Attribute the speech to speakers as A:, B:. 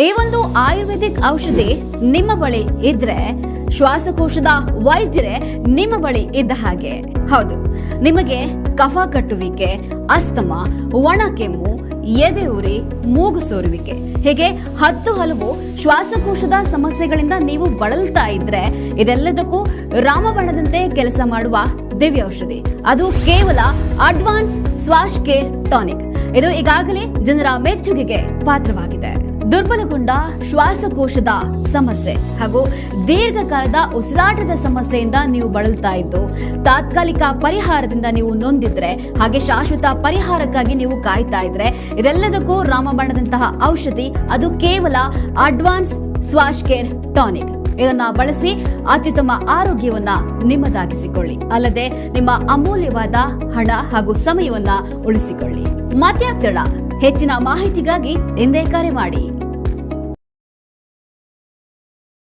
A: ಈ ಒಂದು ಆಯುರ್ವೇದಿಕ್ ಔಷಧಿ ನಿಮ್ಮ ಬಳಿ ಇದ್ರೆ ಶ್ವಾಸಕೋಶದ ವೈದ್ಯರೇ ನಿಮ್ಮ ಬಳಿ ಇದ್ದ ಹಾಗೆ. ಹೌದು, ನಿಮಗೆ ಕಫ ಕಟ್ಟುವಿಕೆ, ಅಸ್ತಮ, ಒಣ ಕೆಮ್ಮು, ಎದೆ ಉರಿ, ಮೂಗು ಸೋರುವಿಕೆ ಹೀಗೆ 10 ಹಲವು ಶ್ವಾಸಕೋಶದ ಸಮಸ್ಯೆಗಳಿಂದ ನೀವು ಬಳಲ್ತಾ ಇದ್ರೆ ಇದೆಲ್ಲದಕ್ಕೂ ರಾಮಬಾಣದಂತೆ ಕೆಲಸ ಮಾಡುವ ದಿವ್ಯ ಔಷಧಿ. ಅದು ಕೇವಲ ಅಡ್ವಾನ್ಸ್ ಸ್ವಾಶ್ ಕೇರ್ ಟಾನಿಕ್. ಇದು ಈಗಾಗಲೇ ಜನರ ಮೆಚ್ಚುಗೆಗೆ ಪಾತ್ರವಾಗಿದೆ. ದುರ್ಬಲಗೊಂಡ ಶ್ವಾಸಕೋಶದ ಸಮಸ್ಯೆ ಹಾಗೂ ದೀರ್ಘಕಾಲದ ಉಸಿರಾಟದ ಸಮಸ್ಯೆಯಿಂದ ನೀವು ಬಳಲ್ತಾ ಇದ್ದು ತಾತ್ಕಾಲಿಕ ಪರಿಹಾರದಿಂದ ನೀವು ನೊಂದಿದ್ರೆ, ಹಾಗೆ ಶಾಶ್ವತ ಪರಿಹಾರಕ್ಕಾಗಿ ನೀವು ಕಾಯ್ತಾ ಇದ್ರೆ, ಇದೆಲ್ಲದಕ್ಕೂ ರಾಮಬಾಣದಂತಹ ಔಷಧಿ ಅದು ಕೇವಲ ಅಡ್ವಾನ್ಸ್ ಸ್ವಾಶ್ ಕೇರ್ ಟಾನಿಕ್. ಇದನ್ನ ಬಳಸಿ ಅತ್ಯುತ್ತಮ ಆರೋಗ್ಯವನ್ನ ನಿಮ್ಮದಾಗಿಸಿಕೊಳ್ಳಿ, ಅಲ್ಲದೆ ನಿಮ್ಮ ಅಮೂಲ್ಯವಾದ ಹಣ ಹಾಗೂ ಸಮಯವನ್ನ ಉಳಿಸಿಕೊಳ್ಳಿ. ಮತ್ಯಾಕ್ ತಡ? ಹೆಚ್ಚಿನ ಮಾಹಿತಿಗಾಗಿ ಹಿಂದೆ ಕರೆ ಮಾಡಿ.